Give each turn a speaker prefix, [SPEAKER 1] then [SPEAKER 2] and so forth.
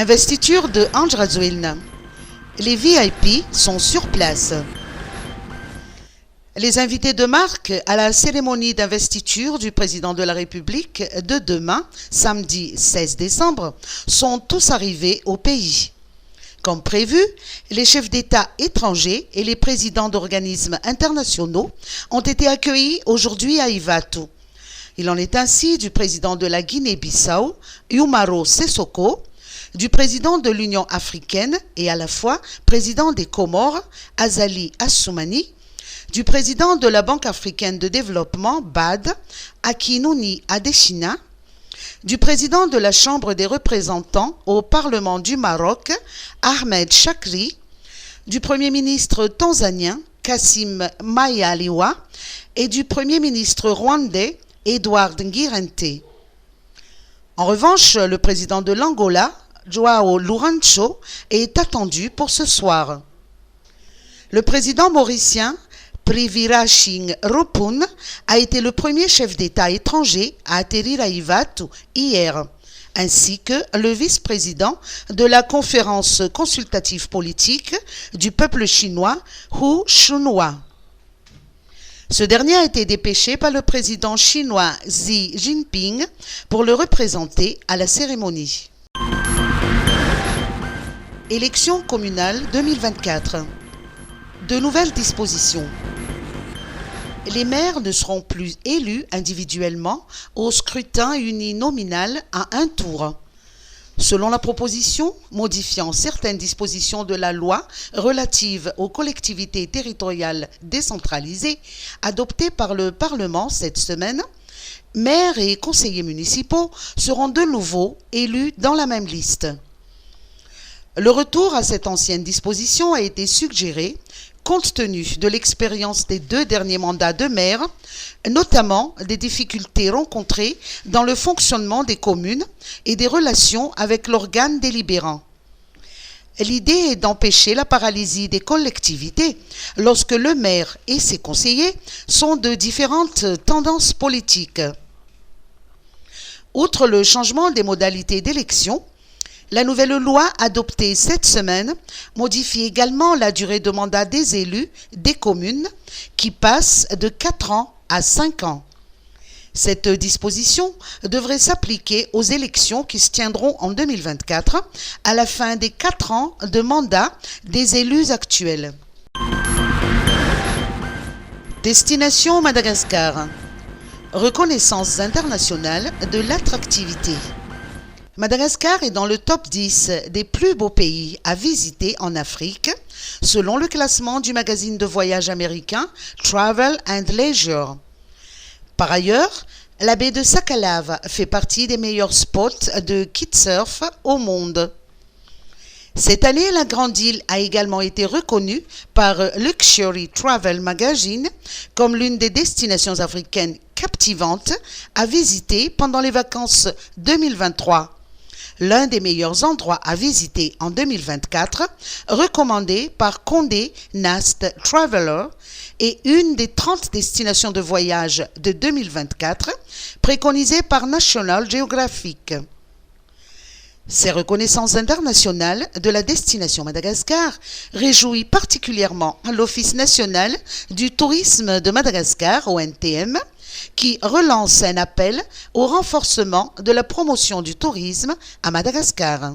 [SPEAKER 1] Investiture de Ange Razouilna. Les VIP sont sur place. Les invités de marque à la cérémonie d'investiture du président de la République de demain, samedi 16 décembre, sont tous arrivés au pays. Comme prévu, les chefs d'État étrangers et les présidents d'organismes internationaux ont été accueillis aujourd'hui à Ivatu. Il en est ainsi du président de la Guinée-Bissau, Umaro Sissoko, du président de l'Union africaine et à la fois président des Comores, Azali Assoumani, du président de la Banque africaine de développement, BAD, Akinoni Adesina, du président de la Chambre des représentants au Parlement du Maroc, Ahmed Chakri, du Premier ministre tanzanien, Kassim Majaliwa, et du Premier ministre rwandais, Edouard Ngirente. En revanche, le président de l'Angola, Joao Lourenço, est attendu pour ce soir. Le président mauricien, Privirasin Ropun, a été le premier chef d'État étranger à atterrir à Ivatu hier, ainsi que le vice-président de la conférence consultative politique du peuple chinois, Hu Shunhua. Ce dernier a été dépêché par le président chinois Xi Jinping pour le représenter à la cérémonie. Élections communales 2024. De nouvelles dispositions. Les maires ne seront plus élus individuellement au scrutin uninominal à un tour. Selon la proposition modifiant certaines dispositions de la loi relative aux collectivités territoriales décentralisées adoptée par le Parlement cette semaine, maires et conseillers municipaux seront de nouveau élus dans la même liste. Le retour à cette ancienne disposition a été suggéré compte tenu de l'expérience des 2 derniers mandats de maire, notamment des difficultés rencontrées dans le fonctionnement des communes et des relations avec l'organe délibérant. L'idée est d'empêcher la paralysie des collectivités lorsque le maire et ses conseillers sont de différentes tendances politiques. Outre le changement des modalités d'élection, la nouvelle loi adoptée cette semaine modifie également la durée de mandat des élus des communes qui passe de 4 ans à 5 ans. Cette disposition devrait s'appliquer aux élections qui se tiendront en 2024 à la fin des 4 ans de mandat des élus actuels. Destination Madagascar. Reconnaissance internationale de l'attractivité. Madagascar est dans le top 10 des plus beaux pays à visiter en Afrique, selon le classement du magazine de voyage américain Travel and Leisure. Par ailleurs, la baie de Sakhalave fait partie des meilleurs spots de kitesurf au monde. Cette année, la Grande Île a également été reconnue par Luxury Travel Magazine comme l'une des destinations africaines captivantes à visiter pendant les vacances 2023. L'un des meilleurs endroits à visiter en 2024, recommandé par Condé Nast Traveler, et une des 30 destinations de voyage de 2024, préconisées par National Geographic. Ces reconnaissances internationales de la destination Madagascar réjouissent particulièrement l'Office national du tourisme de Madagascar, ONTM, qui relance un appel au renforcement de la promotion du tourisme à Madagascar.